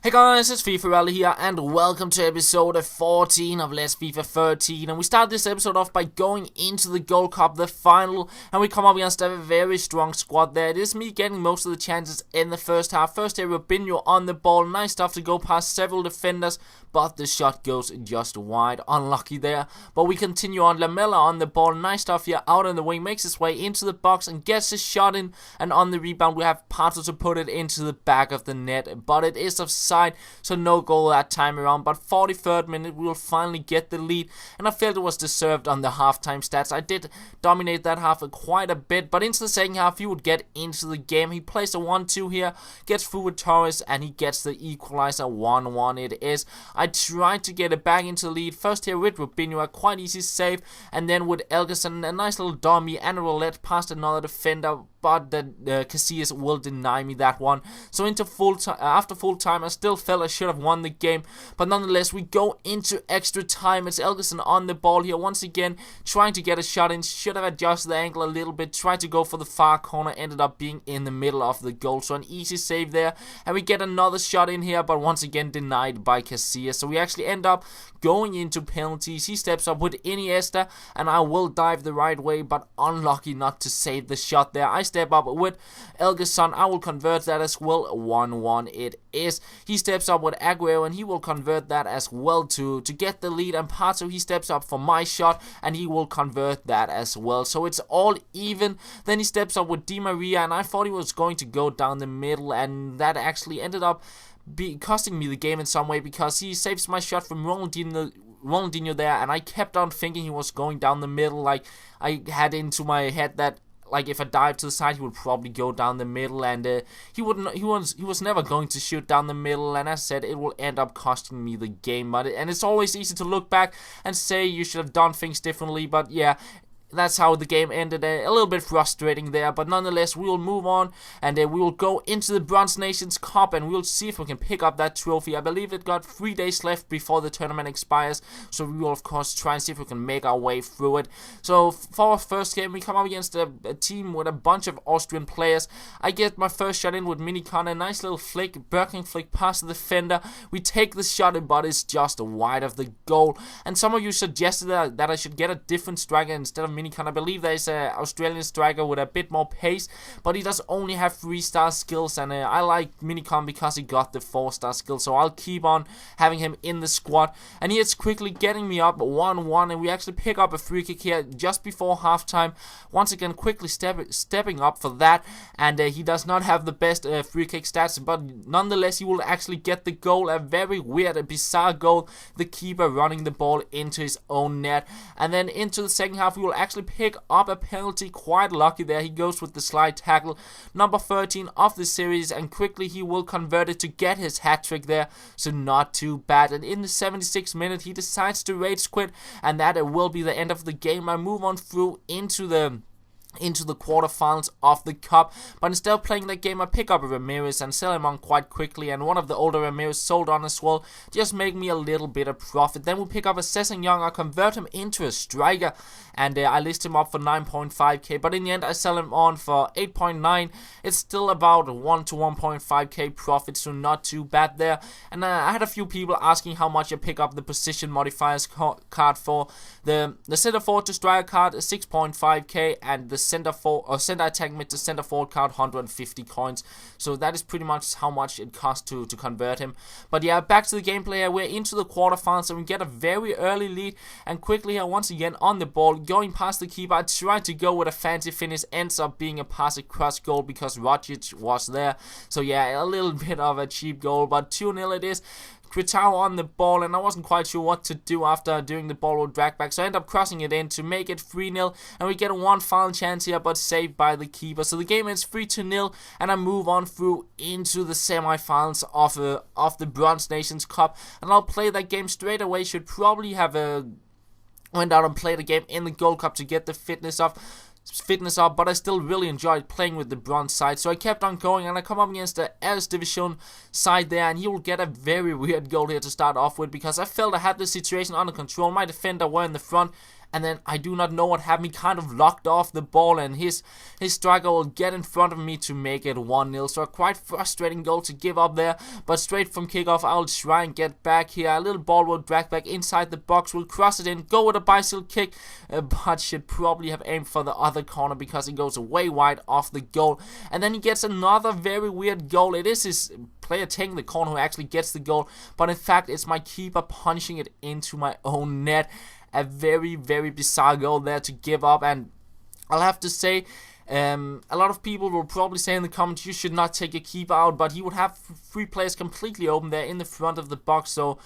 Hey guys, it's FifaRalle here, and welcome to episode 14 of Let's FIFA 13. And we start this episode off by going into the Gold Cup, the final, and we come up against a very strong squad there. It is me getting most of the chances in the first half. First here, Robinho on the ball, nice stuff to go past several defenders, but the shot goes just wide, unlucky there. But we continue on, Lamela on the ball, nice stuff here, out on the wing, makes his way into the box and gets his shot in, and on the rebound we have Pato to put it into the back of the net, but it is offside, so no goal that time around. But 43rd minute we will finally get the lead, and I felt it was deserved on the halftime stats. I did dominate that half quite a bit, but into the second half he would get into the game. He plays a 1-2 here, gets through with Torres, and he gets the equalizer. 1-1 it is. I tried to get it back into the lead, first here with Robinho, a quite easy save, and then with Elgerson, a nice little dummy and a roulette past another defender, but the Casillas will deny me that one. So into after full time, I still felt I should have won the game, but nonetheless we go into extra time. It's Elgerson on the ball here once again, trying to get a shot in. Should have adjusted the angle a little bit, tried to go for the far corner, ended up being in the middle of the goal, so an easy save there, and we get another shot in here, but once again denied by Casillas. So we actually end up going into penalties. He steps up with Iniesta, and I will dive the right way, but unlucky not to save the shot there. I step up with Elgerson, I will convert that as well. 1-1 it is. He steps up with Aguero, and he will convert that as well to get the lead, and Pato, he steps up for my shot, and he will convert that as well. So it's all even. Then he steps up with Di Maria, and I thought he was going to go down the middle, and that actually ended up costing me the game in some way, because he saves my shot from Ronaldinho there, and I kept on thinking he was going down the middle. Like, I had into my head that, like, if I dive to the side, he would probably go down the middle, and he was never going to shoot down the middle, and as I said, it will end up costing me the game. And it's always easy to look back and say you should have done things differently, but yeah, that's how the game ended. A little bit frustrating there, but nonetheless we will move on, and we will go into the Bronze Nations Cup, and we'll see if we can pick up that trophy. I believe it got 3 days left before the tournament expires, so we will of course try and see if we can make our way through it. So for our first game, we come up against a team with a bunch of Austrian players. I get my first shot in with Minicon, a nice little flick, Birking flick past the defender. We take the shot in, but it's just wide of the goal, and some of you suggested that I should get a different striker instead of Minicon. I believe there's an Australian striker with a bit more pace, but he does only have 3-star skills, and I like Minicon because he got the 4-star skill, so I'll keep on having him in the squad. And he is quickly getting me up 1-1, and we actually pick up a free kick here just before halftime. Once again, quickly stepping up for that, and he does not have the best free kick stats, but nonetheless he will actually get the goal. A very weird, bizarre goal, the keeper running the ball into his own net. And then into the second half we will actually pick up a penalty, quite lucky there. He goes with the slide tackle, number 13 of the series, and quickly he will convert it to get his hat-trick there, so not too bad. And in the 76th minute he decides to rage quit, and that will be the end of the game. I move on through into the quarterfinals of the cup, but instead of playing that game I pick up a Ramirez and sell him on quite quickly, and one of the older Ramirez sold on as well, just make me a little bit of profit. Then we pick up a Sessegnon, I convert him into a striker, and I list him up for 9.5k, but in the end I sell him on for 8.9. It's still about 1 to 1.5k profit, so not too bad there. And I had a few people asking how much I pick up the position modifiers card for. The center forward to striker card is 6.5k, and the center attack mid to center forward card 150 coins. So that is pretty much how much it costs to convert him. But yeah, back to the gameplay here. We're into the quarterfinals, and we get a very early lead, and quickly here once again on the ball, going past the keeper. I tried to go with a fancy finish, ends up being a pass across goal because Rogic was there. So yeah, a little bit of a cheap goal, but 2-0 it is. Quitao on the ball, and I wasn't quite sure what to do after doing the ball with drag back, so I end up crossing it in to make it 3-0, and we get one final chance here, but saved by the keeper. So the game ends 3-0, and I move on through into the semi-finals of the Bronze Nations Cup, and I'll play that game straight away. Should probably have went out and played a game in the Gold Cup to get the fitness up, but I still really enjoyed playing with the bronze side, so I kept on going, and I come up against the Eres Division side there, and he will get a very weird goal here to start off with, because I felt I had the situation under control. My defender were in the front, and then I do not know what happened. He kind of locked off the ball, and his striker will get in front of me to make it 1-0. So a quite frustrating goal to give up there, but straight from kickoff, I'll try and get back here. A little ball will drag back inside the box, will cross it in, go with a bicycle kick, but should probably have aimed for the other corner because it goes way wide off the goal. And then he gets another very weird goal. It is his player taking the corner who actually gets the goal, but in fact it's my keeper punching it into my own net. A very, very bizarre goal there to give up, and I'll have to say, a lot of people will probably say in the comments you should not take your keeper out, but he would have 3 players completely open there in the front of the box, so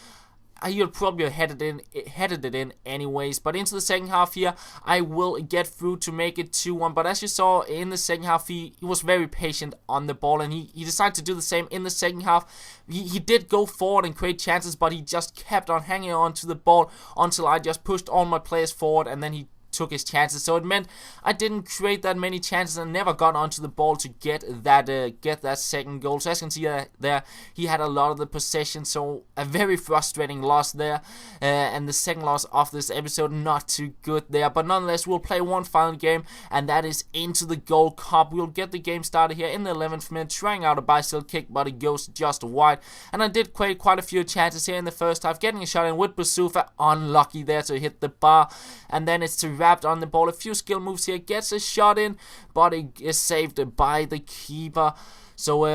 he would probably have headed it in anyways. But into the second half here, I will get through to make it 2-1. But as you saw in the second half, he was very patient on the ball, and he decided to do the same in the second half. He did go forward and create chances, but he just kept on hanging on to the ball until I just pushed all my players forward, and then he took his chances. So it meant I didn't create that many chances and never got onto the ball to get that second goal. So as you can see there, he had a lot of the possession, so a very frustrating loss there, and the second loss of this episode, not too good there. But nonetheless, we'll play one final game, and that is into the Gold Cup. We'll get the game started here in the 11th minute, trying out a bicycle kick, but it goes just wide. And I did create quite a few chances here in the first half, getting a shot in with Basufa, unlucky there to hit the bar, and then it's to wrapped on the ball. A few skill moves here, gets a shot in, but it is saved by the keeper. So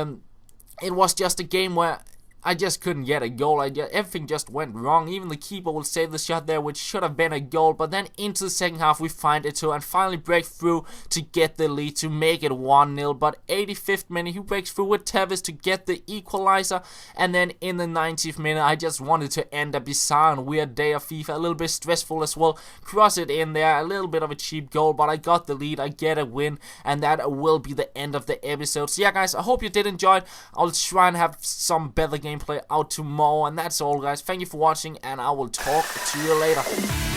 it was just a game where I just couldn't get a goal. Everything just went wrong. Even the keeper will save the shot there, which should have been a goal. But then into the second half, we find it too and finally break through to get the lead to make it 1-0. But 85th minute, he breaks through with Tevez to get the equalizer. And then in the 90th minute, I just wanted to end a bizarre and weird day of FIFA. A little bit stressful as well. Cross it in there. A little bit of a cheap goal, but I got the lead. I get a win. And that will be the end of the episode. So yeah, guys, I hope you did enjoy it. I'll try and have some better gameplay out tomorrow, and that's all, guys. Thank you for watching, and I will talk to you later.